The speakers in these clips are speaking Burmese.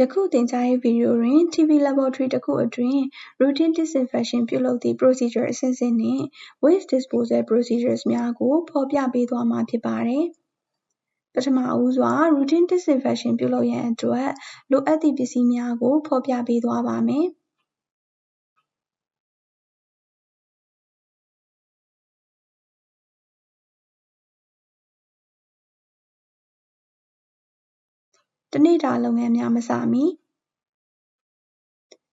ယခုသင်ကြားရေးဗီဒီယိုတွင် TB Laboratory တစ်ခုအတွင်း routine disinfection ပြုလုပ်သည့် procedure အဆင့်ဆင့်နှင့် waste disposal procedures များကိုဖော်ပြပေးသွားမှာဖြစ်ပါသည်။ပထမဦးစွာ routine disinfection ပြုလုပ်ရန်အတွက်လိုအပ်သည့်ပစ္စည်းများကိုဖော်ပြပေးသွားပါမယ်။တစ်နေ့တာလုပ်ငန်းများမစမီ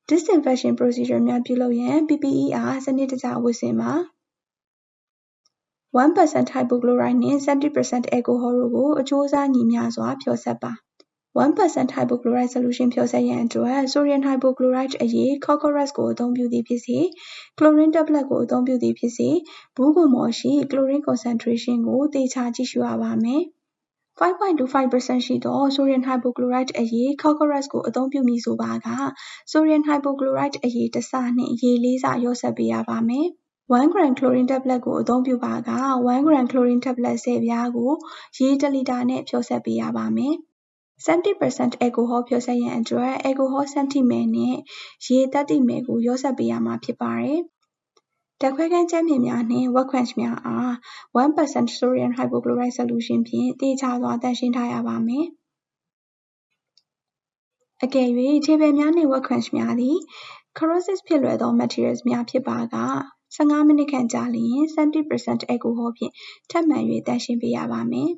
disinfection procedure များပြုလုပ်ရန် PPE အားစနစ်တကျဝတ်ဆင်ပါ။ 1% hypochlorite နှင့် 70% alcohol တို့ကိုအချိုးအစားညီမျှစွာဖျော်စပ်ပါ။ 1% hypochlorite solution ဖျော်စပ်ရန်အတွက် sodium hypochlorite အရည် Cocorex ကိုအသုံးပြုသည်ဖြစ်စေ chlorine tablet ကိုအသုံးပြုသည်ဖြစ်စေ ဘူးကွန်ပေါ်ရှိ chlorine concentration ကိုသေချာကြည့်ရှုရပါမယ်။ 5.25% ရှိသော sodium hypochlorite အရည် Cocorex ကိုအသုံးပြုမည်ဆိုပါက sodium hypochlorite အရည်တစ်ဆနှင့်ရေ 4 ဆလျော့စပ်ပေးရပါမယ်။ 1g chlorine tablet ကိုအသုံးပြုပါက 1g chlorine tablet 10 ပြားကိုရေ 1 လီတာနှင့်ဖျော်စပ်ပေးရပါမယ်။ 70% alcohol ဖျော်စပ်ရန်အတွက် alcohol 70 ml နှင့်ရေ 30 ml ကိုလျော့စပ်ပေးရမှာဖြစ်ပါတယ်။ဓာတ်ခွဲခန်းကြမ်းပြင်များနှင့် wet quench များအား 1% sodium hypochlorite solution ဖြင့်သေချာစွာသန့်ရှင်းထားရပါမယ်။အကယ်၍ခြေဖယ်များနှင့် wet quench များသည် corrosive ဖြစ်လွယ်သော materials များဖြစ်ပါက 15 မိနစ်ခန့်ကြာလျှင် 70% alcohol ဖြင့်ထပ်မံ၍သန့်ရှင်းပေးရပါမယ်။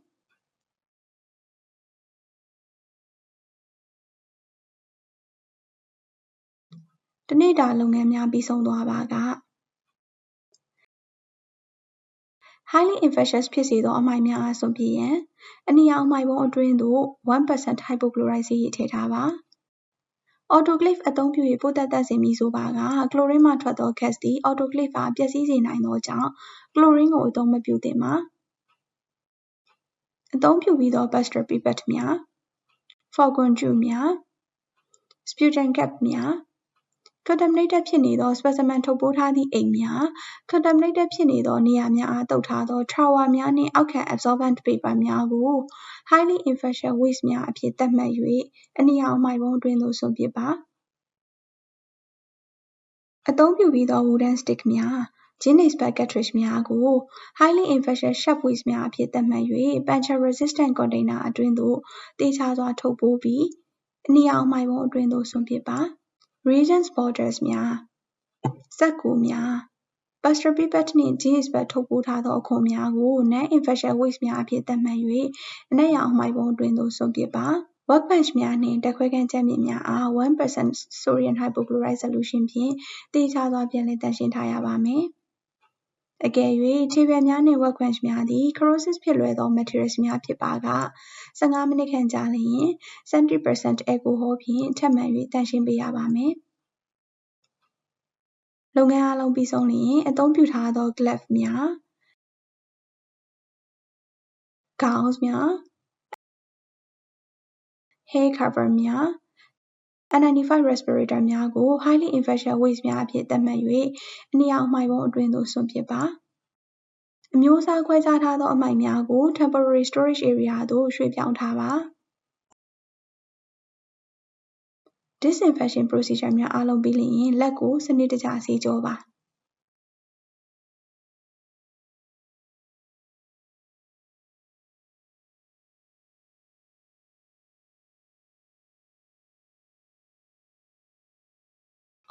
တစ်နေ့တာလုပ်ငန်းများပြီးဆုံးသွားပါက highly infectious ဖြစ်စေသောအမှိုက်များအားစွန့်ပစ်ရန် အနီရောင်အမှိုက်ပုံးအတွင်းသို့ 1% hypochlorite ဆေးရည်ထည့်ထားပါ။ autoclave အသုံးပြု၍ပိုးသတ်သန့်စင်မည်ဆိုပါက ကလိုရင်းမှထွက်သော gas သည် autoclave အားပျက်စီးစေနိုင်သောကြောင့် ကလိုရင်းကိုအသုံးမပြုသင့်ပါ။အသုံးပြုပြီးသော Pasteur pipette များ Falcon tube များ sputum cap များ contaminated ဖြစ်နေသော specimen ထုပ်ပိုးထားသည့်အိတ်များ contaminated ဖြစ်နေသောနေရာများအားသုတ်ထားသော trowel များနှင့်အောက်ခံ absorbent paper များကို highly infectious waste များအဖြစ်သတ်မှတ်၍အနီရောင်အမှိုက်ပုံးအတွင်းသို့စွန့်ပစ်ပါ။အသုံးပြုပြီးသော wooden stick များ Genespa cartridge များကို highly infectious shop waste များအဖြစ်သတ်မှတ်၍puncture resistant container အတွင်းသို့သေချာစွာထုပ်ပိုးပြီးအနီရောင်အမှိုက်ပုံးအတွင်းသို့စွန့်ပစ်ပါ။ reagents bottles များ စက္ကူများ Pasteur pipette နှင့် Genespa ထုပ်ပိုးထားသောအခွံများကို non-infectious waste များအဖြစ်သတ်မှတ်၍အနက်ရောင်အမှိုက်ပုံးအတွင်းသို့စွန့်ပစ်ပါ။ work bench များနှင့်ဓာတ်ခွဲခန်းကြမ်းပြင်များအား 1% sodium hypochlorite solution ဖြင့်သေချာစွာပြန်လည်သန့်ရှင်းထားရပါမယ်။အကယ်၍ခြေဖယ်များနှင့် wet quench များသည် corrosive ဖြစ်လွယ်သော materials များဖြစ်ပါက 15 မိနစ်ခန့်ကြာလျှင် 70% alcohol ဖြင့်ထပ်မံ၍သန့်ရှင်းပေးရပါမယ်။လုပ်ငန်းအားလုံးပြီးဆုံးလျှင်အသုံးပြုထားသော glove များ gauze များ hair cover များ N95 respirator များကို highly infectious waste များအဖြစ်သတ်မှတ်၍အနီရောင်အမှိုက်ပုံးအတွင်းသို့စွန့်ပစ်ပါ။အမျိုးအစားခွဲခြားထားသောအမှိုက်များကို temporary storage area သို့ရွှေ့ပြောင်းထားပါ။ disinfection procedure များအားလုံးပြီးလျှင်လက်ကိုစနစ်တကျဆေးကြောပါ။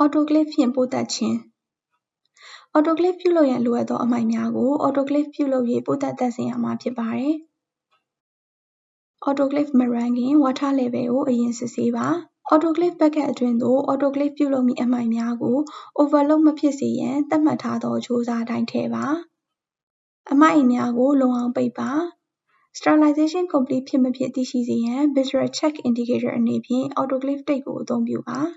autoclave ဖြင့်ပိုးသတ်ခြင်း autoclave ပြုလုပ်ရန်လိုအပ်သောအမှိုက်များကို autoclave ပြုလုပ်၍ပိုးသတ်သန့်စင်ရမှာဖြစ်ပါတယ်။ autoclave မရမ်းခင် water level ကိုအရင်စစ်ဆေးပါ။ autoclave bucket အတွင်းသို့ autoclave ပြုလုပ်မည့်အမှိုက်များကို overload မဖြစ်စေရန်သတ်မှတ်ထားသောအချိုးအစားအတိုင်းထည့်ပါ။အမှိုက်အိမ်များကိုလုံအောင်ပိတ်ပါ။ sterilization complete ဖြစ်မဖြစ်သိရှိစေရန် visual check indicator အနေဖြင့် autoclave တိတ်ကိုအသုံးပြုပါ။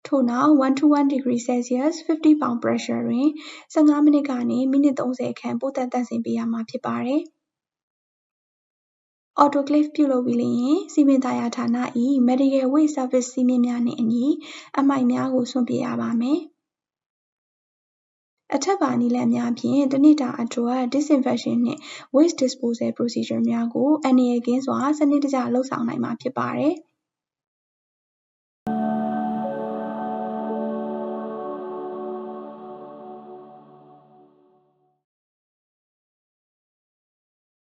ထို့နောက် 1-1 degree celsius 50 pound pressure တွင် 15 မိနစ်ကနေ မိနစ် 30 ခန့်ပိုးသတ်သန့်စင်ပေးရမှာဖြစ်ပါတယ်။ autoclave ပြုလုပ်ပြီးလျှင် စည်ပင်သာယာဌာန၏ medical waste service စည်းမျဉ်းများနှင့်အညီအမှိုက်များကိုစွန့်ပစ်ရပါမယ်။ အထက်ပါနည်းလမ်းများဖြင့်တစ်နှစ်တာအတွက် disinfection နှင့် waste disposal procedure များကိုအန္တရာယ်ကင်းစွာစနစ်တကျလုပ်ဆောင်နိုင်မှာဖြစ်ပါတယ်။